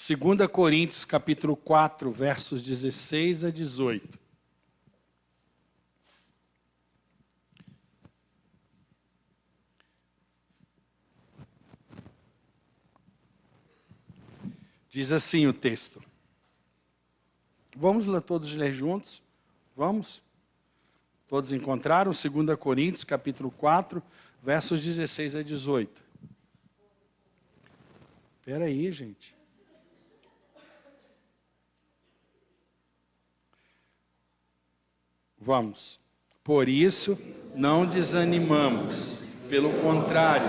2 Coríntios, capítulo 4, versos 16 a 18. Diz assim o texto. Vamos lá todos ler juntos? Vamos? Todos encontraram? 2 Coríntios, capítulo 4, versos 16 a 18. Espera aí, gente. Vamos. Por isso, não desanimamos. Pelo contrário,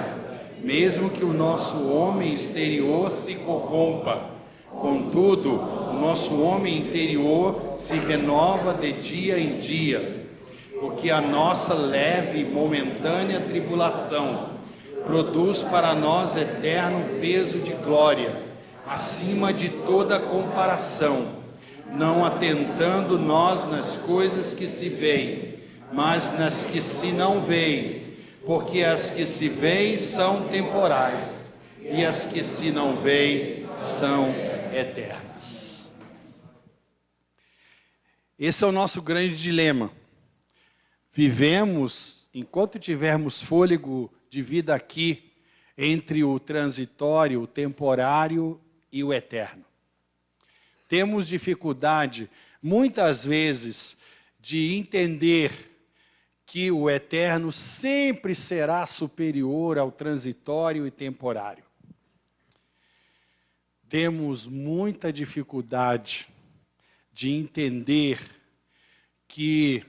mesmo que o nosso homem exterior se corrompa, contudo, o nosso homem interior se renova de dia em dia, porque a nossa leve e momentânea tribulação produz para nós eterno peso de glória, acima de toda comparação, não atentando nós nas coisas que se veem, mas nas que se não veem, porque as que se veem são temporais, e as que se não veem são eternas. Esse é o nosso grande dilema. Vivemos, enquanto tivermos fôlego de vida aqui, entre o transitório, o temporário e o eterno. Temos dificuldade, muitas vezes, de entender que o eterno sempre será superior ao transitório e temporário. Temos muita dificuldade de entender que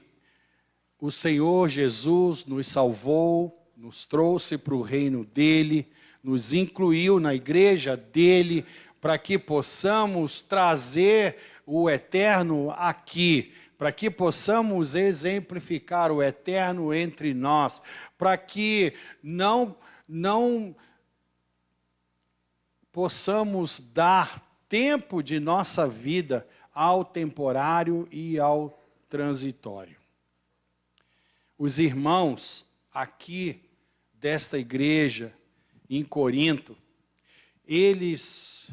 o Senhor Jesus nos salvou, nos trouxe para o reino dele, nos incluiu na igreja dele, para que possamos trazer o eterno aqui, para que possamos exemplificar o eterno entre nós, para que não possamos dar tempo de nossa vida ao temporário e ao transitório. Os irmãos aqui desta igreja em Corinto, eles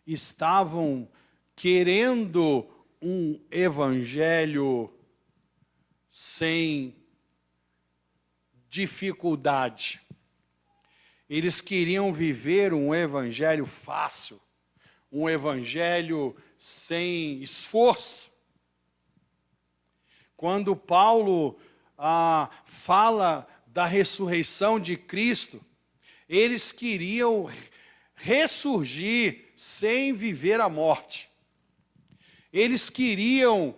estavam querendo um evangelho sem dificuldade. Eles queriam viver um evangelho fácil, um evangelho sem esforço. Quando Paulo fala da ressurreição de Cristo, eles queriam ressurgir sem viver a morte. Eles queriam,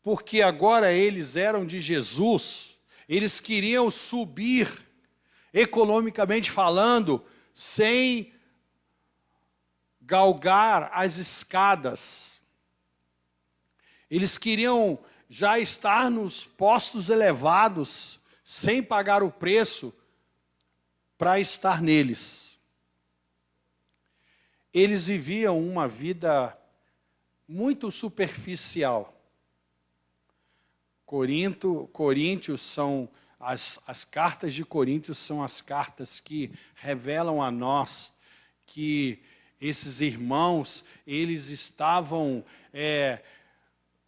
porque agora eles eram de Jesus, eles queriam subir, economicamente falando, sem galgar as escadas. Eles queriam já estar nos postos elevados, sem pagar o preço para estar neles. Eles viviam uma vida muito superficial. Coríntios são, as cartas de Coríntios são as cartas que revelam a nós que esses irmãos, eles estavam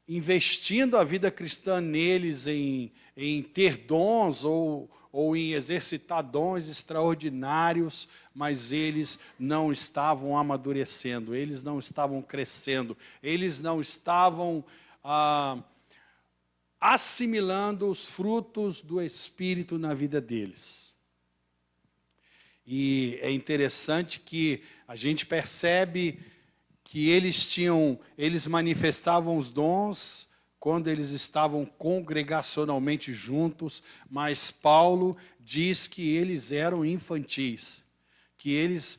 investindo a vida cristã neles em ter dons ou em exercitar dons extraordinários, mas eles não estavam amadurecendo, eles não estavam crescendo, eles não estavam assimilando os frutos do Espírito na vida deles. E é interessante que a gente percebe que eles manifestavam os dons quando eles estavam congregacionalmente juntos, mas Paulo diz que eles eram infantis, que eles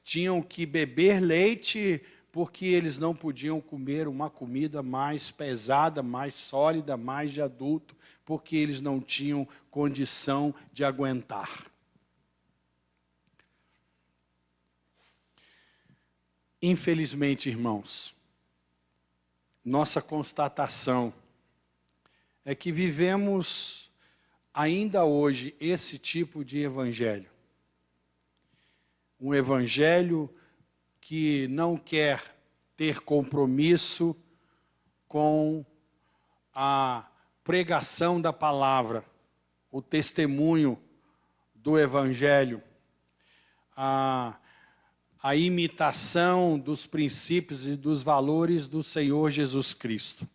tinham que beber leite porque eles não podiam comer uma comida mais pesada, mais sólida, mais de adulto, porque eles não tinham condição de aguentar. Infelizmente, irmãos, nossa constatação é que vivemos ainda hoje esse tipo de evangelho. Um evangelho que não quer ter compromisso com a pregação da palavra, o testemunho do Evangelho, a imitação dos princípios e dos valores do Senhor Jesus Cristo.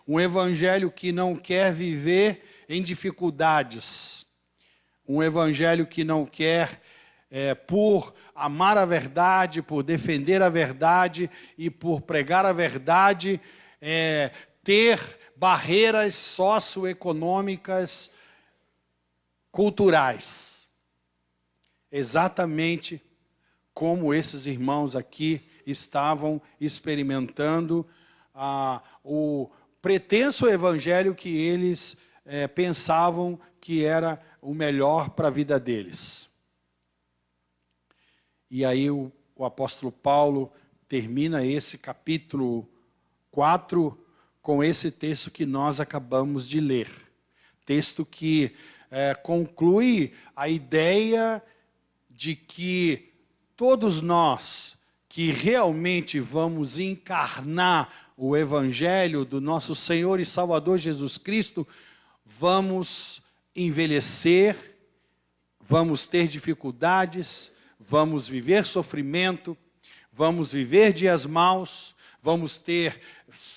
Um Evangelho que não quer viver em dificuldades, um Evangelho que não quer, por amar a verdade, por defender a verdade e por pregar a verdade, ter barreiras socioeconômicas, culturais. Exatamente como esses irmãos aqui estavam experimentando o pretenso evangelho que eles pensavam que era o melhor para a vida deles. E aí o apóstolo Paulo termina esse capítulo 4 com esse texto que nós acabamos de ler. Texto que conclui a ideia de que todos nós que realmente vamos encarnar o Evangelho do nosso Senhor e Salvador Jesus Cristo, vamos envelhecer, vamos ter dificuldades, vamos viver sofrimento, vamos viver dias maus, vamos ter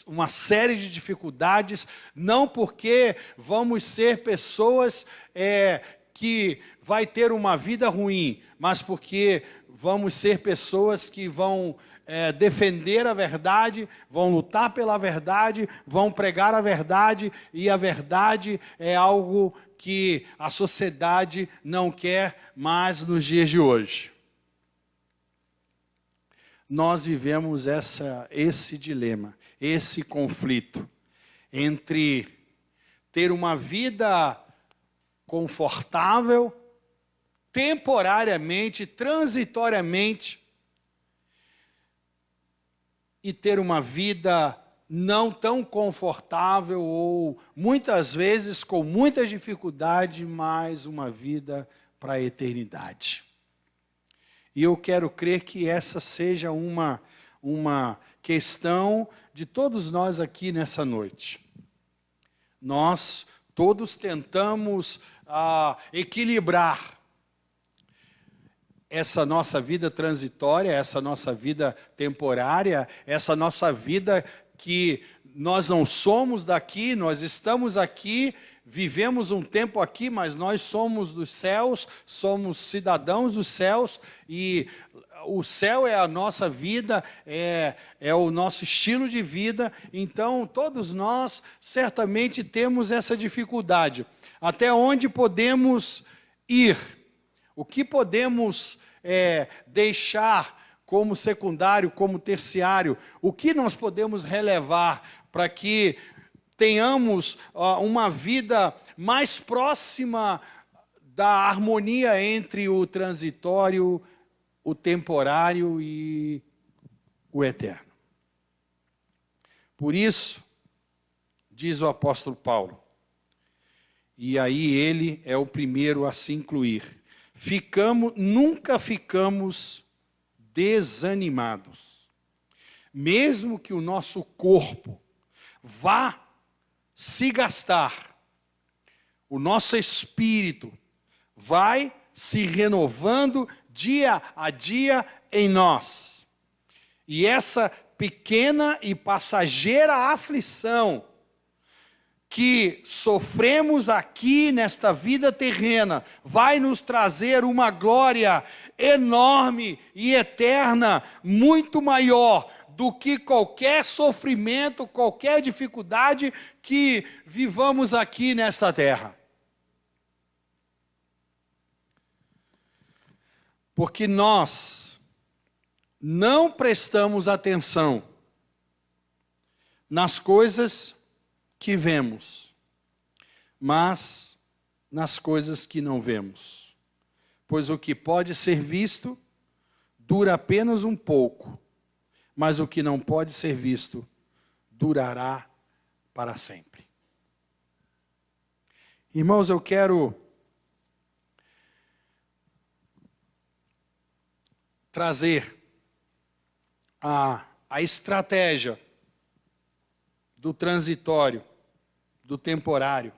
uma série de dificuldades, não porque vamos ser pessoas que vai ter uma vida ruim, mas porque vamos ser pessoas que vão defender a verdade, vão lutar pela verdade, vão pregar a verdade, e a verdade é algo que a sociedade não quer mais nos dias de hoje. Nós vivemos esse dilema, esse conflito entre ter uma vida confortável, temporariamente, transitoriamente, e ter uma vida não tão confortável ou muitas vezes com muita dificuldade, mas uma vida para a eternidade. E eu quero crer que essa seja uma questão de todos nós aqui nessa noite. Nós todos tentamos equilibrar essa nossa vida transitória, essa nossa vida temporária, essa nossa vida que nós não somos daqui, nós estamos aqui, vivemos um tempo aqui, mas nós somos dos céus, somos cidadãos dos céus, e o céu é a nossa vida, é o nosso estilo de vida. Então todos nós certamente temos essa dificuldade. Até onde podemos ir? O que podemos deixar como secundário, como terciário? O que nós podemos relevar para que tenhamos uma vida mais próxima da harmonia entre o transitório, o temporário e o eterno? Por isso, diz o apóstolo Paulo, e aí ele é o primeiro a se incluir: nunca ficamos desanimados. Mesmo que o nosso corpo vá se gastar, o nosso espírito vai se renovando dia a dia em nós. E essa pequena e passageira aflição que sofremos aqui nesta vida terrena vai nos trazer uma glória enorme e eterna, muito maior do que qualquer sofrimento, qualquer dificuldade que vivamos aqui nesta terra. Porque nós não prestamos atenção nas coisas que vemos, mas nas coisas que não vemos. Pois o que pode ser visto dura apenas um pouco, mas o que não pode ser visto durará para sempre. Irmãos, eu quero trazer a estratégia do transitório, do temporário,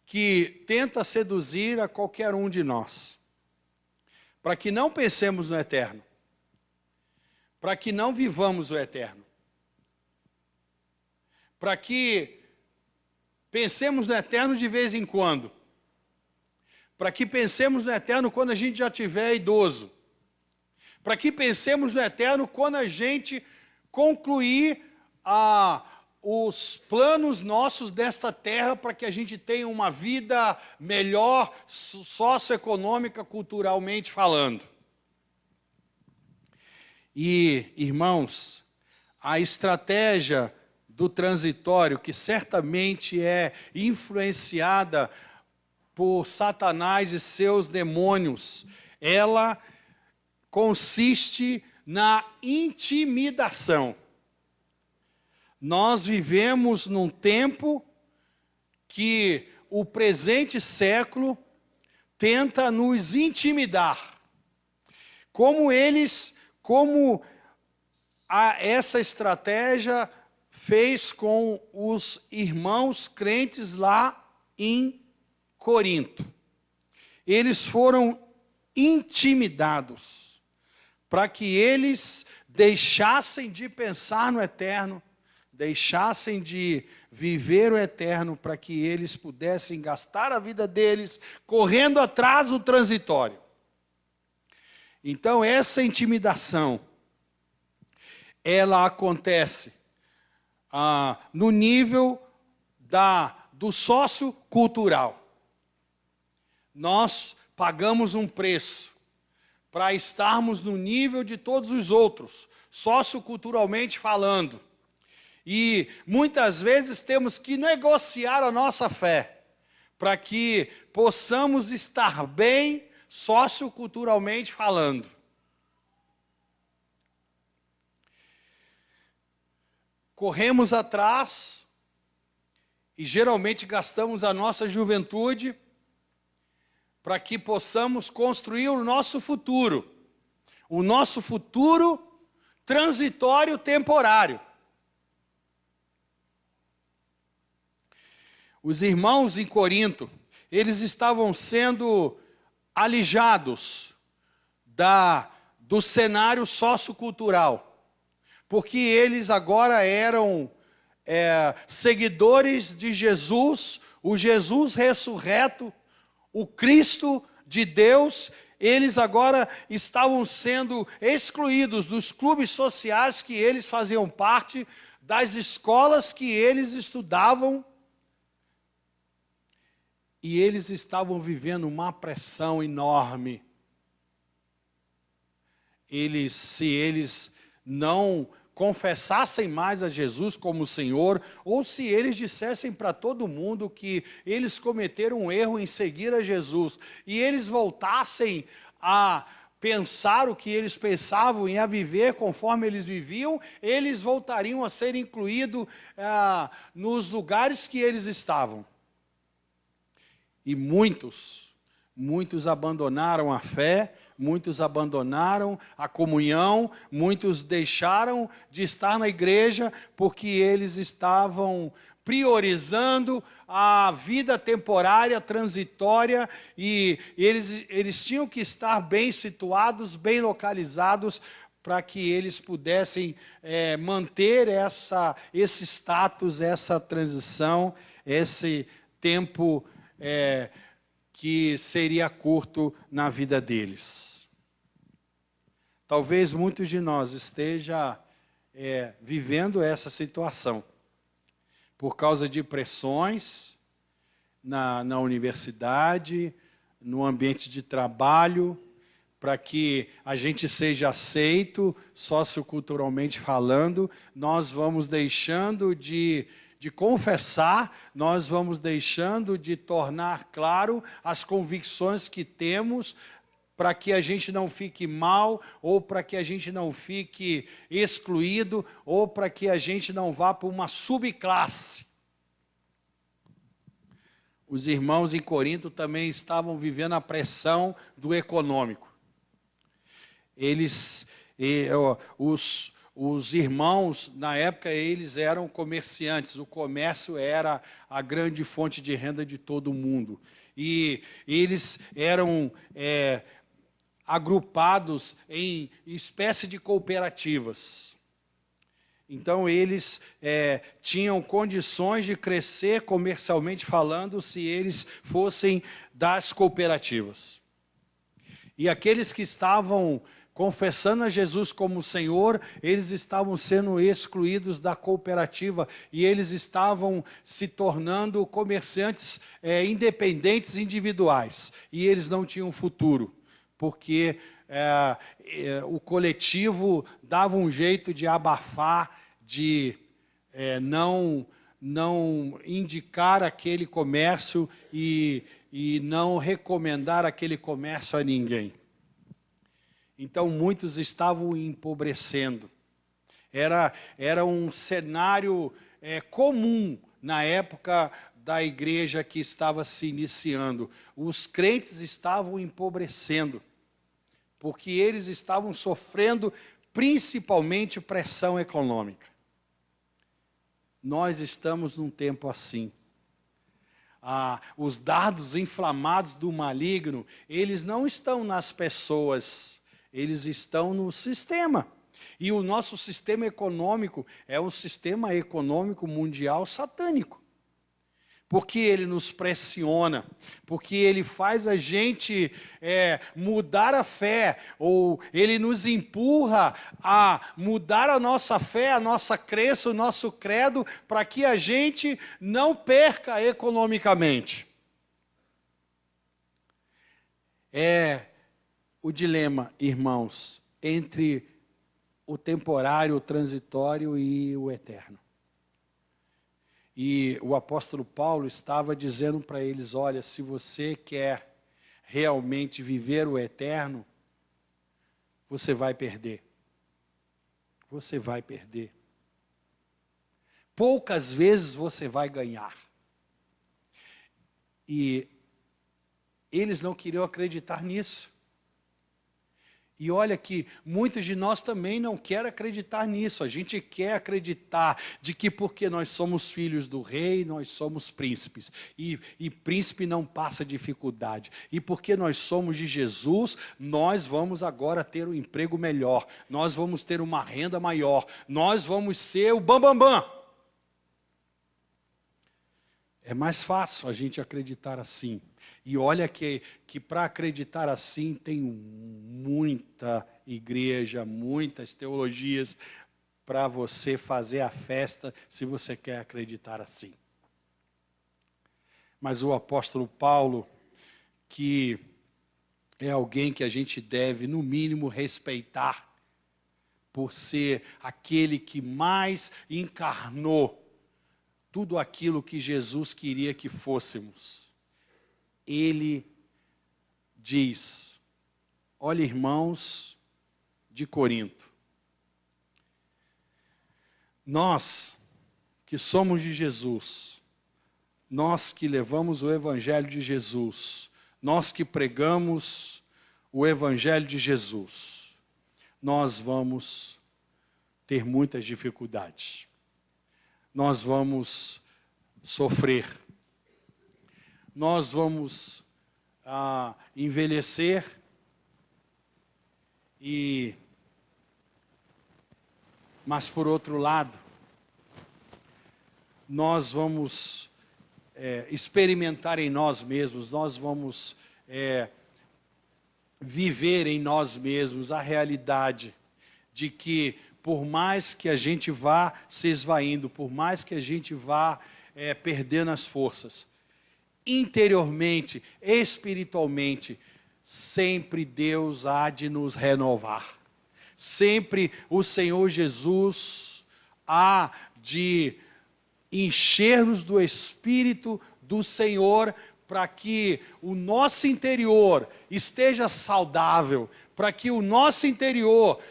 que tenta seduzir a qualquer um de nós, para que não pensemos no eterno, para que não vivamos o eterno, para que pensemos no eterno de vez em quando, para que pensemos no eterno quando a gente já tiver idoso, para que pensemos no eterno quando a gente concluir os planos nossos desta terra, para que a gente tenha uma vida melhor, socioeconômica, culturalmente falando. E, irmãos, a estratégia do transitório, que certamente é influenciada por Satanás e seus demônios, ela consiste na intimidação. Nós vivemos num tempo que o presente século tenta nos intimidar. Como essa estratégia fez com os irmãos crentes lá em Corinto. Eles foram intimidados para que eles deixassem de pensar no eterno, deixassem de viver o eterno, para que eles pudessem gastar a vida deles correndo atrás do transitório. Então, essa intimidação, ela acontece no nível do sociocultural. Nós pagamos um preço para estarmos no nível de todos os outros, socioculturalmente falando. E muitas vezes temos que negociar a nossa fé, para que possamos estar bem socioculturalmente falando. Corremos atrás e geralmente gastamos a nossa juventude para que possamos construir o nosso futuro transitório temporário. Os irmãos em Corinto, eles estavam sendo alijados do cenário sociocultural, porque eles agora eram seguidores de Jesus, o Jesus ressurreto, o Cristo de Deus. Eles agora estavam sendo excluídos dos clubes sociais que eles faziam parte, das escolas que eles estudavam, e eles estavam vivendo uma pressão enorme. Se eles não confessassem mais a Jesus como Senhor, ou se eles dissessem para todo mundo que eles cometeram um erro em seguir a Jesus, e eles voltassem a pensar o que eles pensavam e a viver conforme eles viviam, eles voltariam a ser incluídos nos lugares que eles estavam. E muitos abandonaram a fé, muitos abandonaram a comunhão, muitos deixaram de estar na igreja porque eles estavam priorizando a vida temporária, transitória, e eles tinham que estar bem situados, bem localizados, para que eles pudessem manter esse status, essa transição, esse tempo que seria curto na vida deles. Talvez muitos de nós estejam vivendo essa situação, por causa de pressões na universidade, no ambiente de trabalho, para que a gente seja aceito, socioculturalmente falando. Nós vamos deixando de confessar, nós vamos deixando de tornar claro as convicções que temos, para que a gente não fique mal, ou para que a gente não fique excluído, ou para que a gente não vá para uma subclasse. Os irmãos em Corinto também estavam vivendo a pressão do econômico. Eles Os irmãos, na época, eles eram comerciantes, o comércio era a grande fonte de renda de todo mundo. E eles eram agrupados em espécie de cooperativas. Então, eles tinham condições de crescer comercialmente falando se eles fossem das cooperativas. E aqueles que estavam confessando a Jesus como Senhor, eles estavam sendo excluídos da cooperativa e eles estavam se tornando comerciantes independentes, individuais. E eles não tinham futuro, porque o coletivo dava um jeito de abafar, de não indicar aquele comércio e não recomendar aquele comércio a ninguém. Então, muitos estavam empobrecendo. Era um cenário comum na época da igreja que estava se iniciando. Os crentes estavam empobrecendo, porque eles estavam sofrendo principalmente pressão econômica. Nós estamos num tempo assim. Os dardos inflamados do maligno, eles não estão nas pessoas, eles estão no sistema. E o nosso sistema econômico é um sistema econômico mundial satânico. Porque ele nos pressiona, porque ele faz a gente mudar a fé, ou ele nos empurra a mudar a nossa fé, a nossa crença, o nosso credo, para que a gente não perca economicamente. É o dilema, irmãos, entre o temporário, o transitório e o eterno. E o apóstolo Paulo estava dizendo para eles, olha, se você quer realmente viver o eterno, você vai perder. Você vai perder. Poucas vezes você vai ganhar. E eles não queriam acreditar nisso. E olha que muitos de nós também não querem acreditar nisso. A gente quer acreditar de que porque nós somos filhos do rei, nós somos príncipes. E príncipe não passa dificuldade. E porque nós somos de Jesus, nós vamos agora ter um emprego melhor. Nós vamos ter uma renda maior. Nós vamos ser o bambambam. É mais fácil a gente acreditar assim. E olha que para acreditar assim tem muita igreja, muitas teologias para você fazer a festa se você quer acreditar assim. Mas o apóstolo Paulo, que é alguém que a gente deve, no mínimo, respeitar, por ser aquele que mais encarnou tudo aquilo que Jesus queria que fôssemos. Ele diz, olha, irmãos de Corinto, nós que somos de Jesus, nós que levamos o Evangelho de Jesus, nós que pregamos o Evangelho de Jesus, nós vamos ter muitas dificuldades, nós vamos sofrer, nós vamos envelhecer mas por outro lado, nós vamos experimentar em nós mesmos, nós vamos viver em nós mesmos a realidade de que por mais que a gente vá se esvaindo, por mais que a gente vá perdendo as forças, interiormente, espiritualmente, sempre Deus há de nos renovar. Sempre o Senhor Jesus há de encher-nos do Espírito do Senhor para que o nosso interior esteja saudável, para que o nosso interior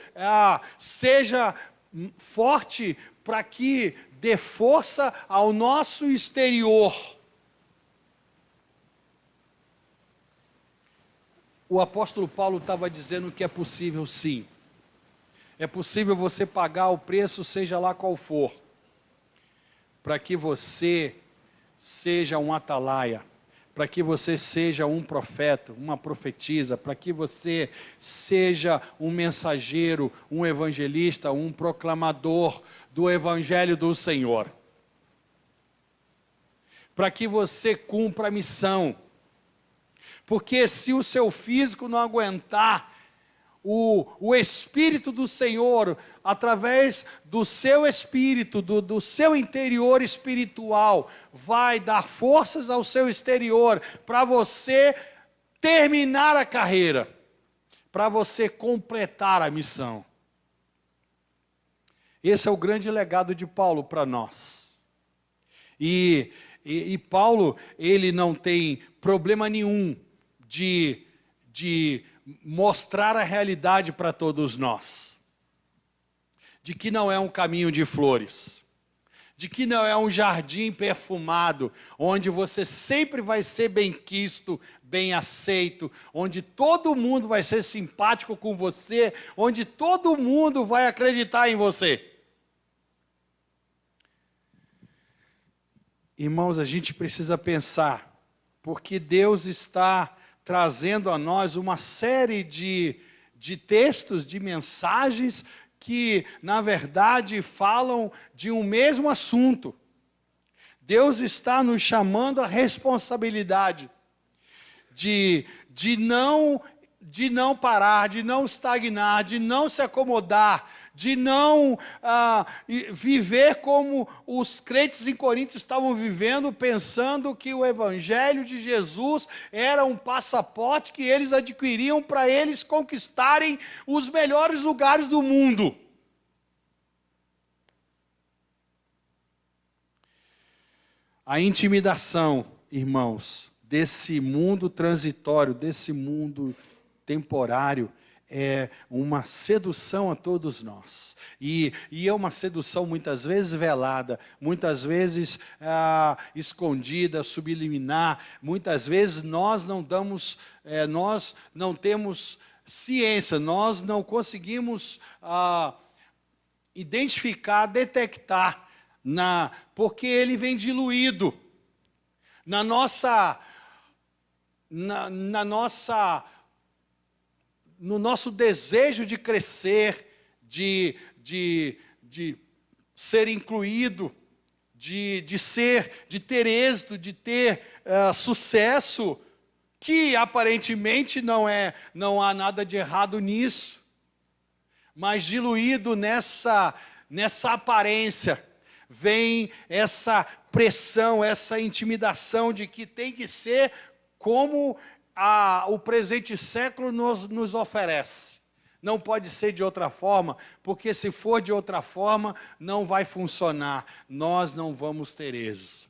seja forte, para que dê força ao nosso exterior. O apóstolo Paulo estava dizendo que é possível sim, é possível você pagar o preço, seja lá qual for, para que você seja um atalaia, para que você seja um profeta, uma profetisa, para que você seja um mensageiro, um evangelista, um proclamador do Evangelho do Senhor. Para que você cumpra a missão. Porque se o seu físico não aguentar, o Espírito do Senhor, através do seu espírito, do seu interior espiritual, vai dar forças ao seu exterior para você terminar a carreira, para você completar a missão. Esse é o grande legado de Paulo para nós. E Paulo, ele não tem problema nenhum de mostrar a realidade para todos nós, de que não é um caminho de flores, de que não é um jardim perfumado, onde você sempre vai ser bem quisto, bem aceito, onde todo mundo vai ser simpático com você, onde todo mundo vai acreditar em você. Irmãos, a gente precisa pensar, porque Deus está trazendo a nós uma série de textos, de mensagens que, na verdade, falam de um mesmo assunto. Deus está nos chamando à responsabilidade de não parar, de não estagnar, de não se acomodar, de não viver como os crentes em Corinto estavam vivendo, pensando que o Evangelho de Jesus era um passaporte que eles adquiriam para eles conquistarem os melhores lugares do mundo. A intimidação, irmãos, desse mundo transitório, desse mundo temporário, é uma sedução a todos nós. E é uma sedução muitas vezes velada, muitas vezes escondida, subliminar. Muitas vezes nós não temos ciência, nós não conseguimos identificar, detectar, porque ele vem diluído no nosso desejo de crescer, de ser incluído, de ter êxito, de ter sucesso, que aparentemente não há nada de errado nisso, mas diluído nessa aparência, vem essa pressão, essa intimidação de que tem que ser como o presente século nos oferece. Não pode ser de outra forma, porque se for de outra forma, não vai funcionar. Nós não vamos ter êxito.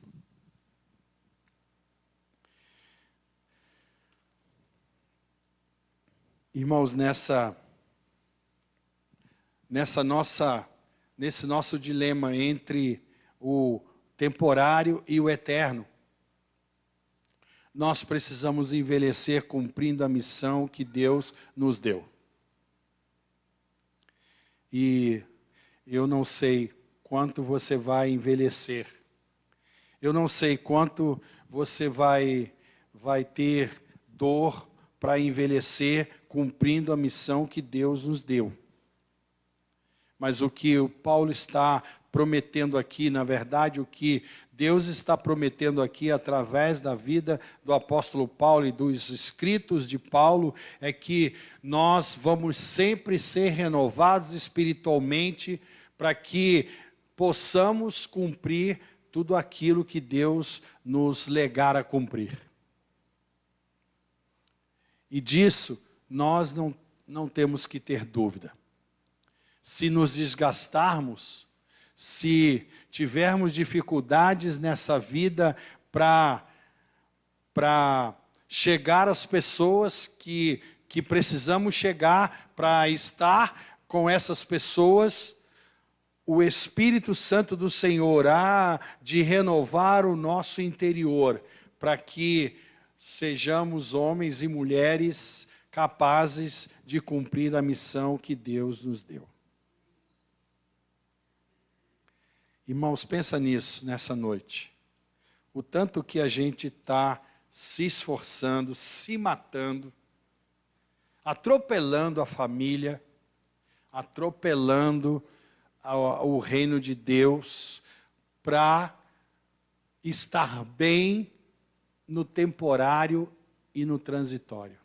Irmãos, nesse nosso dilema entre o temporário e o eterno, nós precisamos envelhecer cumprindo a missão que Deus nos deu. E eu não sei quanto você vai envelhecer. Eu não sei quanto você vai ter dor para envelhecer cumprindo a missão que Deus nos deu. Mas o que o Paulo está prometendo aqui, na verdade, o que Deus está prometendo aqui através da vida do apóstolo Paulo e dos escritos de Paulo, é que nós vamos sempre ser renovados espiritualmente para que possamos cumprir tudo aquilo que Deus nos legar a cumprir. E disso nós não temos que ter dúvida. Se nos desgastarmos, se tivermos dificuldades nessa vida para chegar às pessoas que precisamos chegar, para estar com essas pessoas, o Espírito Santo do Senhor há de renovar o nosso interior, para que sejamos homens e mulheres capazes de cumprir a missão que Deus nos deu. Irmãos, pensa nisso nessa noite. O tanto que a gente está se esforçando, se matando, atropelando a família, atropelando o reino de Deus para estar bem no temporário e no transitório.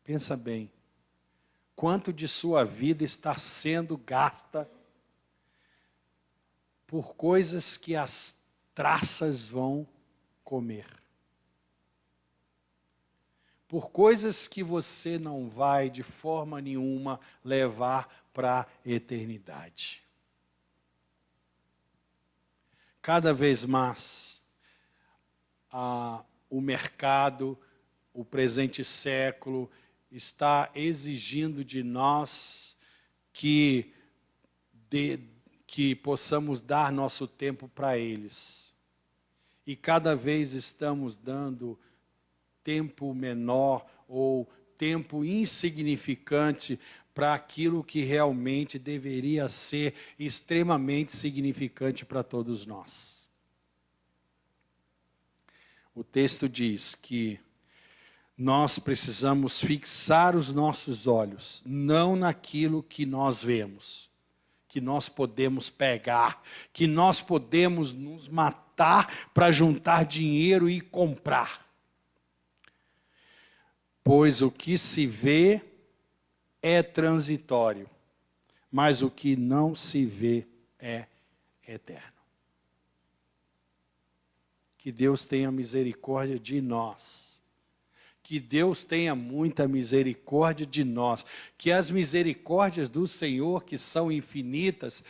Pensa bem, quanto de sua vida está sendo gasta por coisas que as traças vão comer. Por coisas que você não vai de forma nenhuma levar para a eternidade. Cada vez mais, o mercado, o presente século, está exigindo de nós que possamos dar nosso tempo para eles. E cada vez estamos dando tempo menor ou tempo insignificante para aquilo que realmente deveria ser extremamente significante para todos nós. O texto diz que nós precisamos fixar os nossos olhos, não naquilo que nós vemos, que nós podemos pegar, que nós podemos nos matar para juntar dinheiro e comprar. Pois o que se vê é transitório, mas o que não se vê é eterno. Que Deus tenha misericórdia de nós. Que Deus tenha muita misericórdia de nós. Que as misericórdias do Senhor, que são infinitas,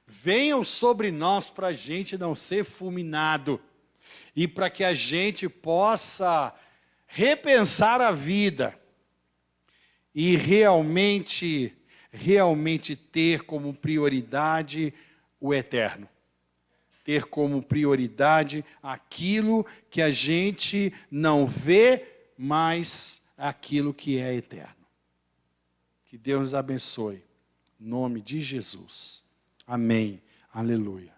venham sobre nós para a gente não ser fulminado. E para que a gente possa repensar a vida e realmente ter como prioridade o eterno. Ter como prioridade aquilo que a gente não vê, mas aquilo que é eterno. Que Deus nos abençoe. Em nome de Jesus. Amém. Aleluia.